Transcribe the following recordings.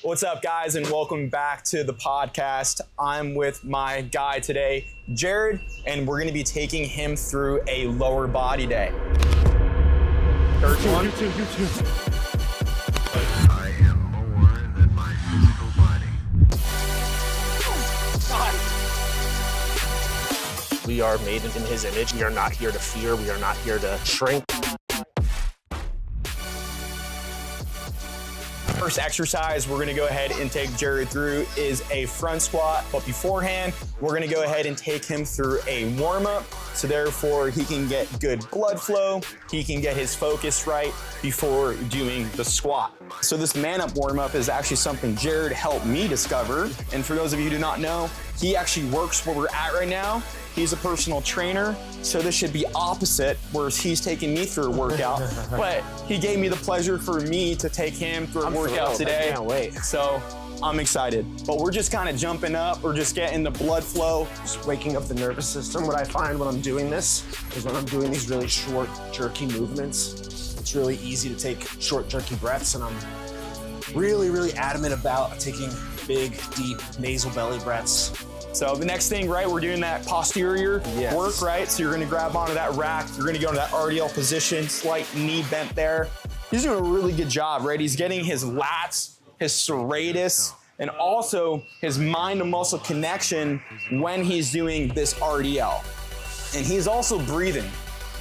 What's up, guys, and welcome back to the podcast. I'm with my guy today, Jared, and we're going to be taking him through a lower body day. Third one. You too. I am more than my physical body. We are made in his image. We are not here to fear. We are not here to shrink. First exercise we're gonna go ahead and take Jared through is a front squat, but beforehand, we're gonna go ahead and take him through a warm-up, so therefore he can get good blood flow, he can get his focus right before doing the squat. So this man-up warm-up is actually something Jared helped me discover, and for those of you who do not know, he actually works where we're at right now. He's a personal trainer, so this should be opposite, whereas he's taking me through a workout. But he gave me the pleasure for me to take him through a workout today. I can't wait. So I'm excited. But we're just kind of jumping up. We're just getting the blood flow. Just waking up the nervous system. What I find when I'm doing this is when I'm doing these really short, jerky movements, it's really easy to take short, jerky breaths, and I'm really adamant about taking big, deep nasal belly breaths. So the next thing, right, we're doing that posterior work, right? So you're gonna grab onto that rack, you're gonna go into that RDL position, slight knee bent there. He's doing a really good job, right? He's getting his lats, his serratus, and also his mind to muscle connection when he's doing this RDL. And he's also breathing.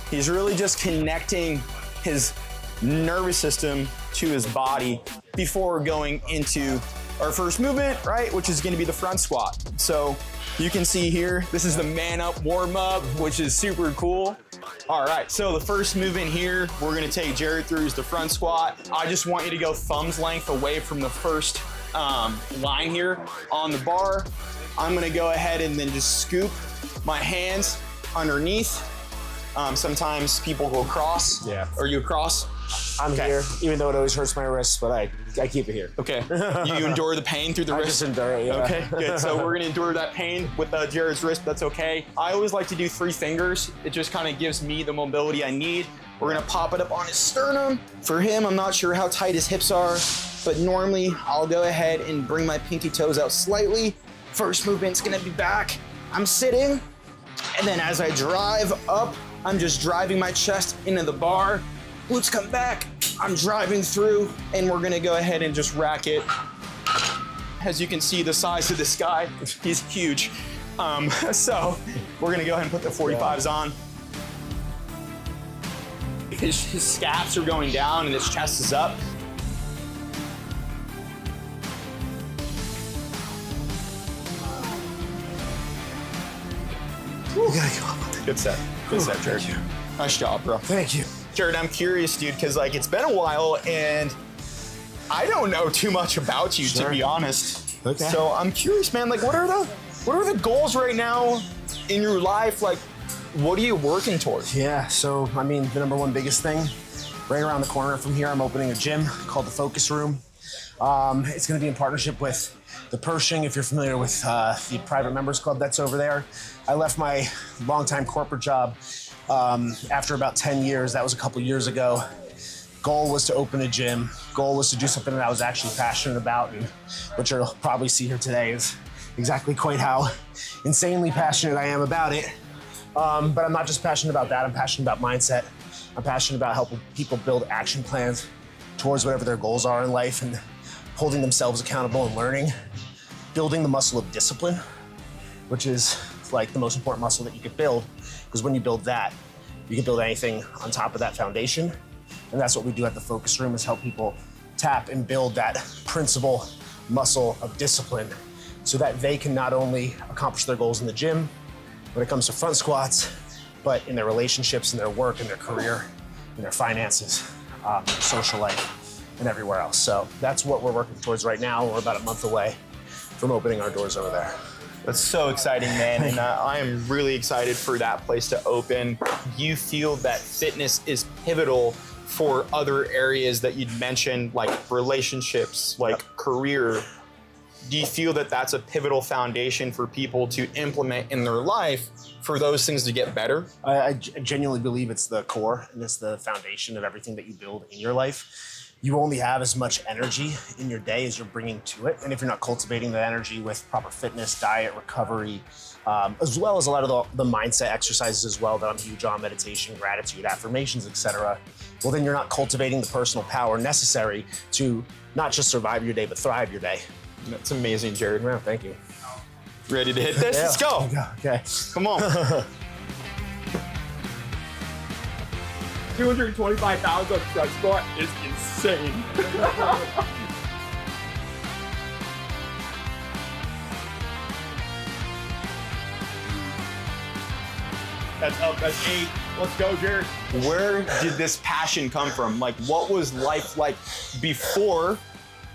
He's really just connecting his nervous system to his body before going into our first movement, right, which is gonna be the front squat. So you can see here, this is the man up warm up, which is super cool. All right, so the first movement here, we're gonna take Jared through is the front squat. I just want you to go thumbs length away from the first line here on the bar. I'm gonna go ahead and then just scoop my hands underneath. Sometimes people go across. Yeah. Are you across? I'm here, even though it always hurts my wrists, but I keep it here. Okay. You endure the pain through the wrist? I just endure it, yeah. Okay, good. So we're gonna endure that pain with Jared's wrist. That's okay. I always like to do 3 fingers. It just kind of gives me the mobility I need. We're gonna pop it up on his sternum. For him, I'm not sure how tight his hips are, but normally I'll go ahead and bring my pinky toes out slightly. First movement's gonna be back. I'm sitting, and then as I drive up, I'm just driving my chest into the bar. Glutes come back, I'm driving through, and we're gonna go ahead and just rack it. As you can see, the size of this guy, he's huge. So we're gonna go ahead and put the 45s on. His scaps are going down and his chest is up. You gotta go up. Good set, Jared. Thank you. Nice job, bro. Thank you. Jared, I'm curious, dude, because like it's been a while and I don't know too much about you, to be honest. Okay. So I'm curious, man. Like, what are the goals right now in your life? Like, what are you working towards? Yeah. So I mean, the number one biggest thing, right around the corner from here, I'm opening a gym called the Focus Room. It's going to be in partnership with the Pershing, if you're familiar with the private members club that's over there. I left my longtime corporate job after about 10 years. That was a couple years ago. Goal was to open a gym. Goal was to do something that I was actually passionate about, and what you'll probably see here today is exactly quite how insanely passionate I am about it. But I'm not just passionate about that. I'm passionate about mindset. I'm passionate about helping people build action plans towards whatever their goals are in life, and holding themselves accountable and learning. Building the muscle of discipline, which is like the most important muscle that you could build, because when you build that, you can build anything on top of that foundation. And that's what we do at the Focus Room, is help people tap and build that principal muscle of discipline so that they can not only accomplish their goals in the gym when it comes to front squats, but in their relationships, in their work, in their career, in their finances, their social life, and everywhere else. So that's what we're working towards right now. We're about a month away from opening our doors over there. That's so exciting, man. And I am really excited for that place to open. You feel that fitness is pivotal for other areas that you'd mentioned, like relationships, like career. Do you feel that that's a pivotal foundation for people to implement in their life for those things to get better? I genuinely believe it's the core and it's the foundation of everything that you build in your life. you only have as much energy in your day as you're bringing to it. And if you're not cultivating that energy with proper fitness, diet, recovery, as well as a lot of the mindset exercises as well that I'm huge on, meditation, gratitude, affirmations, etc. Well, then you're not cultivating the personal power necessary to not just survive your day, but thrive your day. That's amazing, Jared. Yeah, thank you. Ready to hit this? Yeah. Let's go. Okay. Come on. 225 pounds of front squat is insane. That's up, that's 8. Let's go, Jared. Where did this passion come from? Like, what was life like before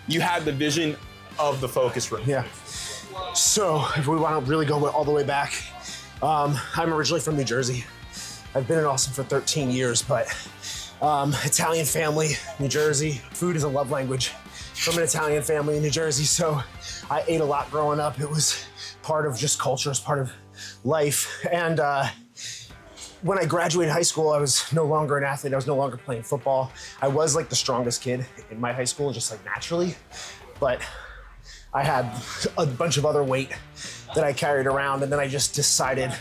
you had the vision of the focus room? Yeah. So if we want to really go all the way back, I'm originally from New Jersey. I've been in Austin for 13 years, but Italian family, New Jersey. Food is a love language from an Italian family in New Jersey. So I ate a lot growing up. It was part of just culture, it's part of life. And when I graduated high school, I was no longer an athlete. I was no longer playing football. I was like the strongest kid in my high school, just like naturally. But I had a bunch of other weight that I carried around. And then I just decided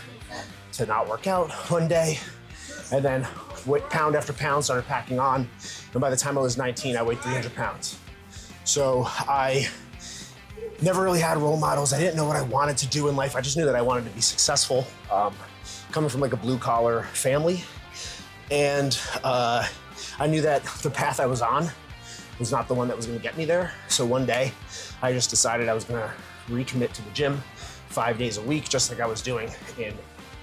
to not work out one day. And then pound after pound started packing on. And by the time I was 19, I weighed 300 pounds. So I never really had role models. I didn't know what I wanted to do in life. I just knew that I wanted to be successful. Coming from like a blue collar family. And I knew that the path I was on was not the one that was gonna get me there. So one day I just decided I was gonna recommit to the gym 5 days a week, just like I was doing in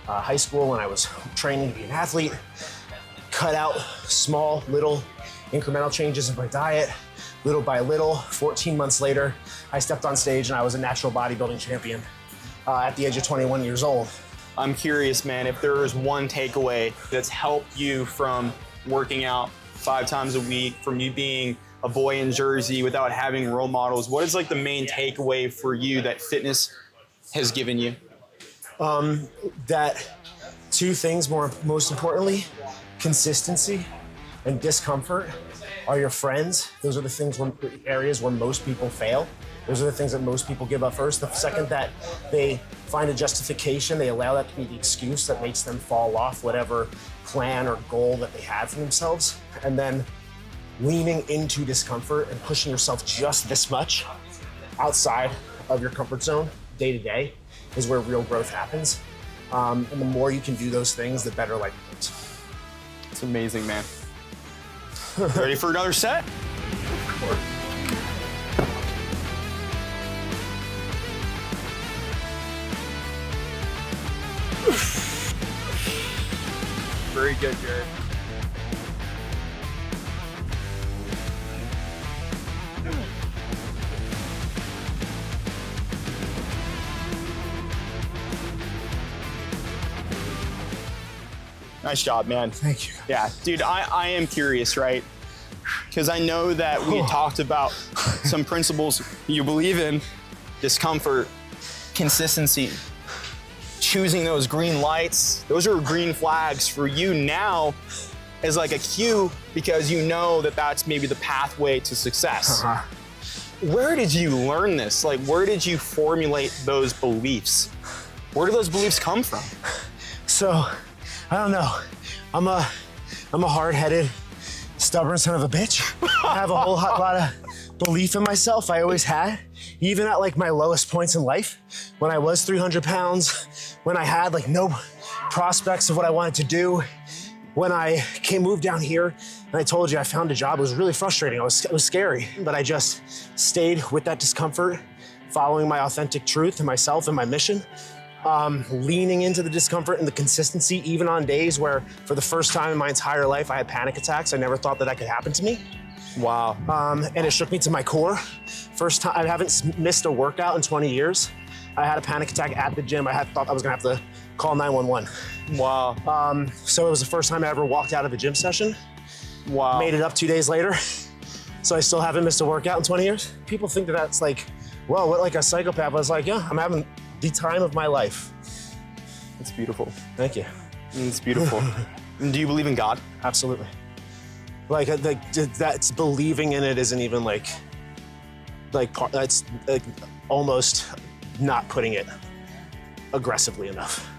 high school when I was training to be an athlete. Cut out small, little incremental changes in my diet, little by little. 14 months later, I stepped on stage and I was a natural bodybuilding champion at the age of 21 years old. I'm curious, man, if there is one takeaway that's helped you from working out 5 times a week, from you being a boy in Jersey without having role models, what is like the main takeaway for you that fitness has given you? That 2 things, most importantly, consistency and discomfort are your friends. Those are the things areas where most people fail. Those are the things that most people give up first. The second that they find a justification, they allow that to be the excuse that makes them fall off whatever plan or goal that they have for themselves. And then leaning into discomfort and pushing yourself just this much outside of your comfort zone day to day is where real growth happens. And the more you can do those things, the better life becomes. It's amazing, man. Ready for another set? Of course. Very good, Jared. Nice job, man. Thank you. Yeah, dude, I am curious, right? Because I know that we talked about some principles you believe in: discomfort, consistency, choosing those green lights. Those are green flags for you now as like a cue, because you know that that's maybe the pathway to success. Where did you learn this? Like, where did you formulate those beliefs? Where do those beliefs come from? So, I don't know. I'm a hard-headed, stubborn son of a bitch. I have a whole lot of belief in myself. I always had, even at like my lowest points in life, when I was 300 pounds, when I had like no prospects of what I wanted to do. When I moved down here and I told you I found a job, it was really frustrating. It was scary, but I just stayed with that discomfort, following my authentic truth and myself and my mission. Leaning into the discomfort and the consistency, even on days where for the first time in my entire life, I had panic attacks. I never thought that could happen to me. Wow. And it shook me to my core. First time, I haven't missed a workout in 20 years. I had a panic attack at the gym. I thought I was gonna have to call 911. Wow. So it was the first time I ever walked out of a gym session. Wow. Made it up 2 days later. So I still haven't missed a workout in 20 years. People think that that's like, well, what, like a psychopath? I was like, yeah, I'm having the time of my life. It's beautiful. Thank you. It's beautiful. And do you believe in God? Absolutely. Like that's believing in it isn't even that's like almost not putting it aggressively enough.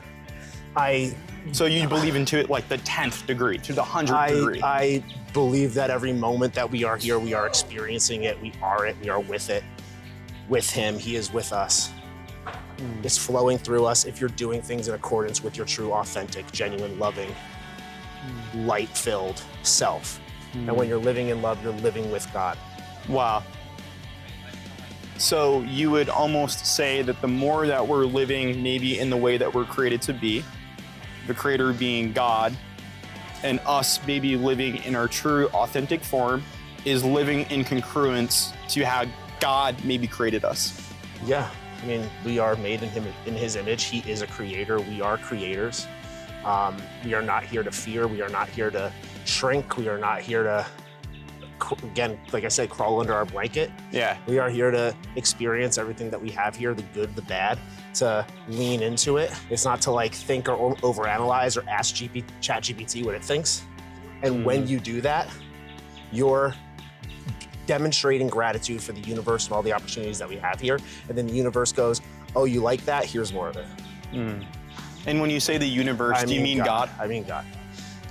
So you believe into it like the 10th degree, to the 100th degree. I believe that every moment that we are here, we are experiencing it, we are with it, with him, he is with us. It's flowing through us if you're doing things in accordance with your true, authentic, genuine, loving, light-filled self. And when you're living in love, you're living with God. Wow. So you would almost say that the more that we're living maybe in the way that we're created to be, the creator being God, and us maybe living in our true, authentic form, is living in congruence to how God maybe created us. Yeah. I mean, we are made in his image. He is a creator. We are creators. We are not here to fear. We are not here to shrink. We are not here to, again, like I said, crawl under our blanket. Yeah. We are here to experience everything that we have here, the good, the bad, to lean into it. It's not to like think or overanalyze or ask ChatGPT what it thinks. And when you do that, you're demonstrating gratitude for the universe and all the opportunities that we have here. And then the universe goes, oh, you like that? Here's more of it. And when you say the universe, do you mean God? I mean God.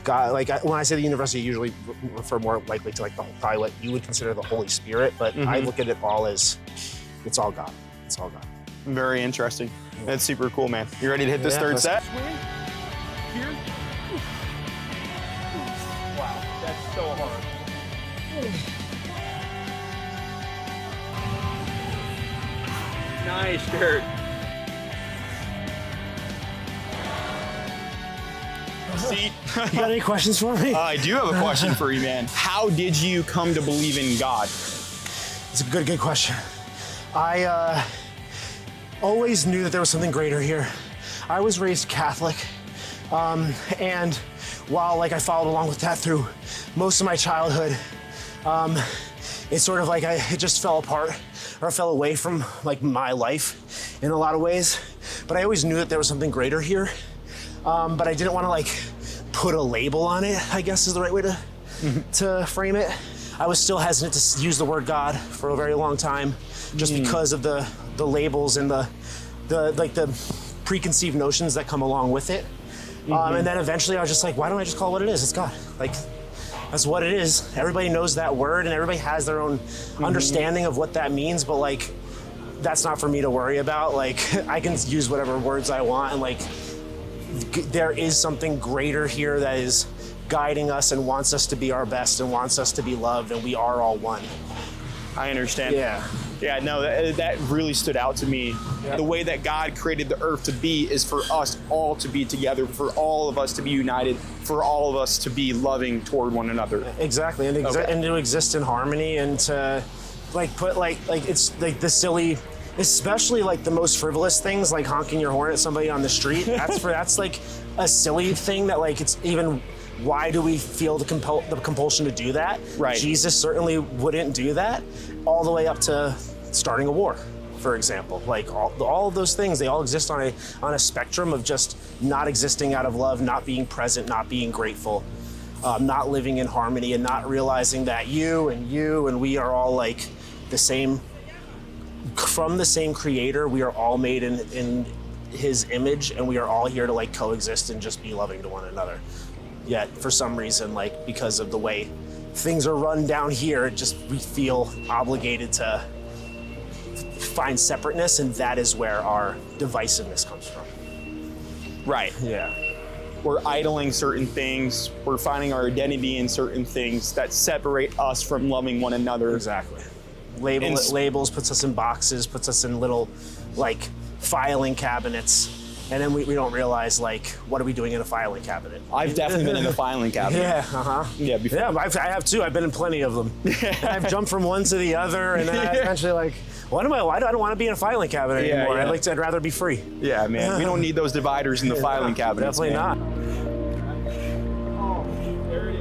God, like when I say the universe, I usually refer more likely to like probably what you would consider the Holy Spirit, but I look at it all as, it's all God. It's all God. Very interesting. That's super cool, man. You ready to hit this third set? Here. Wow, that's so hard. Nice, Kurt. Seat. You got any questions for me? I do have a question for you, man. How did you come to believe in God? It's a good question. I always knew that there was something greater here. I was raised Catholic, and while like I followed along with that through most of my childhood, it's sort of like it just fell apart or fell away from like my life in a lot of ways. But I always knew that there was something greater here. But I didn't want to like put a label on it, I guess is the right way to frame it. I was still hesitant to use the word God for a very long time, just because of the labels and the preconceived notions that come along with it. And then eventually I was just like, why don't I just call it what it is? It's God. Like, that's what it is. Everybody knows that word and everybody has their own understanding of what that means, but like, that's not for me to worry about. Like, I can use whatever words I want, and like, there is something greater here that is guiding us and wants us to be our best and wants us to be loved, and we are all one. I understand. Yeah, no, that really stood out to me. Yeah. The way that God created the earth to be is for us all to be together, for all of us to be united, for all of us to be loving toward one another. Exactly, and to exist in harmony, and to like put like it's like the silly, especially like the most frivolous things, like honking your horn at somebody on the street. That's like a silly thing that like it's even. Why do we feel the compulsion to do that? Right. Jesus certainly wouldn't do that, all the way up to starting a war, for example. Like all of those things, they all exist on a spectrum of just not existing out of love, not being present, not being grateful, not living in harmony, and not realizing that you and we are all like the same, from the same creator. We are all made in his image, and we are all here to like coexist and just be loving to one another. Yet for some reason, like because of the way things are run down here, we feel obligated to find separateness, and that is where our divisiveness comes from. Right. Yeah. We're idling certain things. We're finding our identity in certain things that separate us from loving one another. Exactly. Labels puts us in boxes, puts us in little like filing cabinets. And then we don't realize, like, what are we doing in a filing cabinet? I've definitely been in a filing cabinet. Yeah, Yeah, before. Yeah, I have too. I've been in plenty of them. I've jumped from one to the other, and then I eventually like, why do I don't want to be in a filing cabinet anymore? Yeah. I'd rather be free. Yeah, man. We don't need those dividers in the filing cabinet. Definitely not. Oh, there it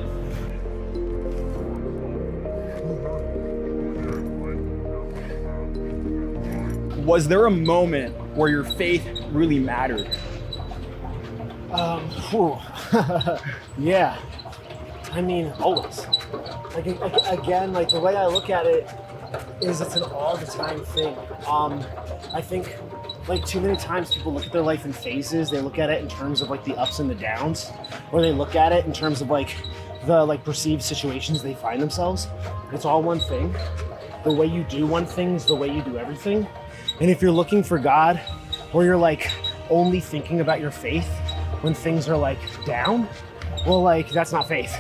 is. Was there a moment where your faith really mattered? Yeah. I mean, always. Again, like the way I look at it is it's an all the time thing. I think like too many times people look at their life in phases. They look at it in terms of like the ups and the downs, or they look at it in terms of like the like perceived situations they find themselves. It's all one thing. The way you do one thing is the way you do everything. And if you're looking for God, or you're like only thinking about your faith when things are like down, well, like that's not faith.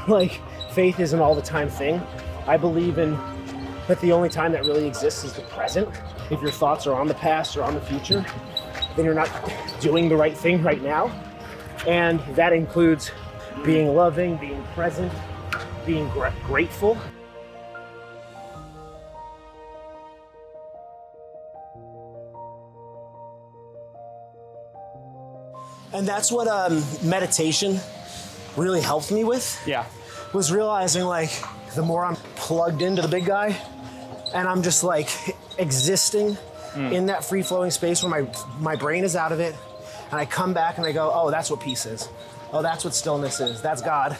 Like faith is an all the time thing. I believe in that the only time that really exists is the present. If your thoughts are on the past or on the future, then you're not doing the right thing right now. And that includes being loving, being present, being grateful. And that's what meditation really helped me with. Yeah. Was realizing like the more I'm plugged into the big guy and I'm just like existing in that free flowing space where my brain is out of it, and I come back and I go, oh, that's what peace is. Oh, that's what stillness is. That's God.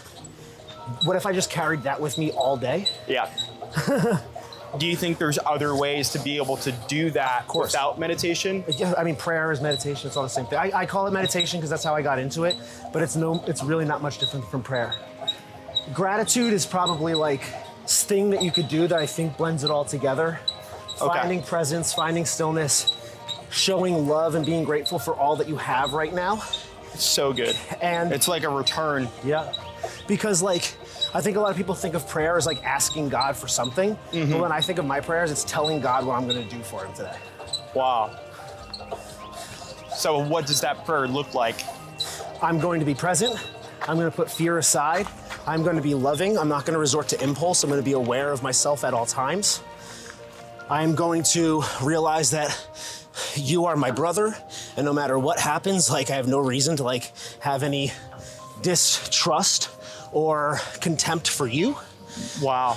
What if I just carried that with me all day? Yeah. Do you think there's other ways to be able to do that without meditation? Yeah, I mean, prayer is meditation. It's all the same thing. I call it meditation because that's how I got into it, but it's really not much different from prayer. Gratitude is probably like this thing that you could do that I think blends it all together. Okay. Finding presence, finding stillness, showing love and being grateful for all that you have right now. So good. And it's like a return. Yeah. Because like, I think a lot of people think of prayer as like asking God for something. Mm-hmm. But when I think of my prayers, it's telling God what I'm going to do for him today. Wow. So what does that prayer look like? I'm going to be present. I'm going to put fear aside. I'm going to be loving. I'm not going to resort to impulse. I'm going to be aware of myself at all times. I'm going to realize that you are my brother, and no matter what happens, like I have no reason to like have any distrust or contempt for you. Wow.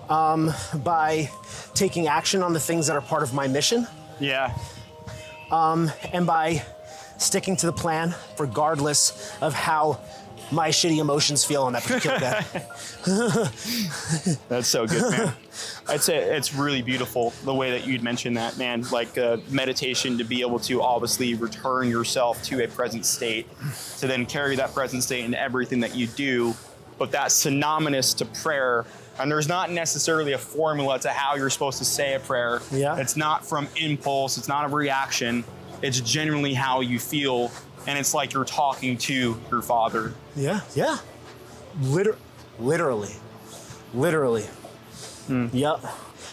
By taking action on the things that are part of my mission. Yeah. And by sticking to the plan, regardless of how my shitty emotions feel on that particular day. That's so good, man. I'd say it's really beautiful the way that you'd mentioned that, man. Like meditation, to be able to obviously return yourself to a present state, to then carry that present state into everything that you do. But that's synonymous to prayer. And there's not necessarily a formula to how you're supposed to say a prayer. Yeah. It's not from impulse. It's not a reaction. It's genuinely how you feel. And it's like you're talking to your Father. Yeah. Literally. Yep.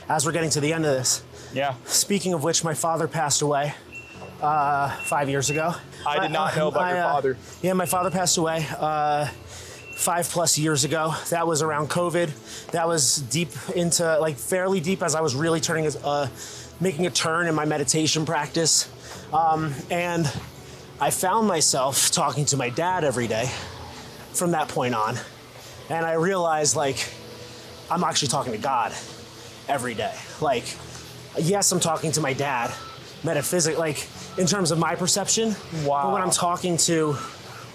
As we're getting to the end of this. Yeah. Speaking of which, my father passed away 5 years ago. I did not know about your father. Yeah, my father passed away 5+ years ago. That was around COVID. That was deep into, like fairly deep as I was really making a turn in my meditation practice. And I found myself talking to my dad every day from that point on. And I realized like, I'm actually talking to God every day. Like, yes, I'm talking to my dad, metaphysically, like in terms of my perception. Wow. But when I'm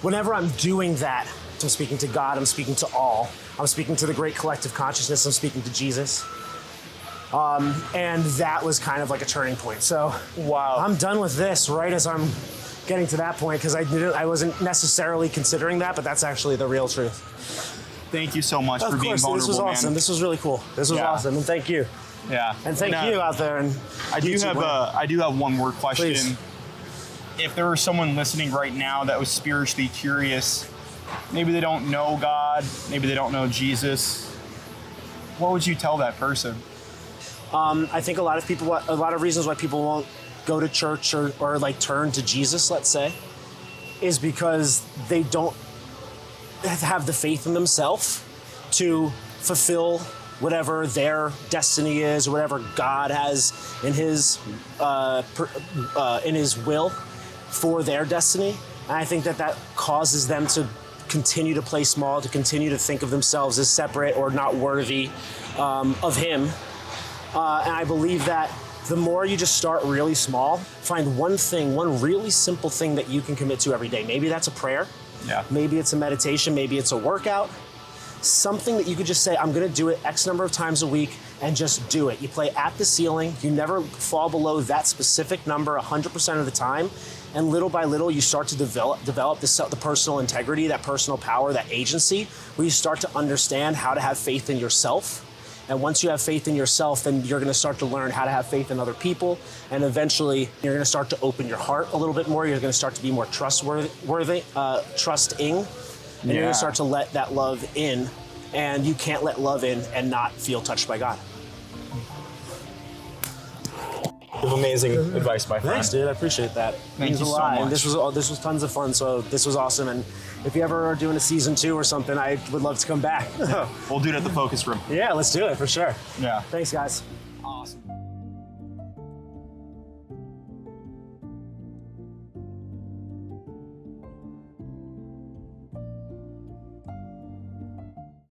whenever I'm doing that, I'm speaking to God, I'm speaking to all. I'm speaking to the great collective consciousness, I'm speaking to Jesus. And that was kind of like a turning point. So wow. I'm done with this right as I'm getting to that point, because I wasn't necessarily considering that, but that's actually the real truth. Thank you so much for being vulnerable, this was awesome. man. This was really cool. This was awesome, and thank you. Yeah. And thank you out there. And I do have one more question. Please. If there was someone listening right now that was spiritually curious, maybe they don't know God, maybe they don't know Jesus, what would you tell that person? I think a lot of reasons why people won't go to church or like turn to Jesus, let's say, is because they don't have the faith in themselves to fulfill whatever their destiny is, or whatever God has in his will for their destiny. And I think that causes them to continue to play small, to continue to think of themselves as separate or not worthy of him. And I believe that the more you just start really small, find one really simple thing that you can commit to every day. Maybe that's a prayer. Yeah. Maybe it's a meditation. Maybe it's a workout. something that you could just say, I'm gonna do it X number of times a week and just do it. You play at the ceiling, you never fall below that specific number 100% of the time, and little by little you start to develop the personal integrity, that personal power, that agency, where you start to understand how to have faith in yourself. And once you have faith in yourself, then you're gonna start to learn how to have faith in other people, and eventually you're gonna start to open your heart a little bit more, you're gonna start to be more trusting, and you're gonna start to let that love in, and you can't let love in and not feel touched by God. Amazing advice, my friend. Thanks, dude. I appreciate that. Thank you so much. And this was tons of fun. So this was awesome. And if you ever are doing a season 2 or something, I would love to come back. We'll do it at the focus room. Yeah, let's do it for sure. Yeah. Thanks, guys.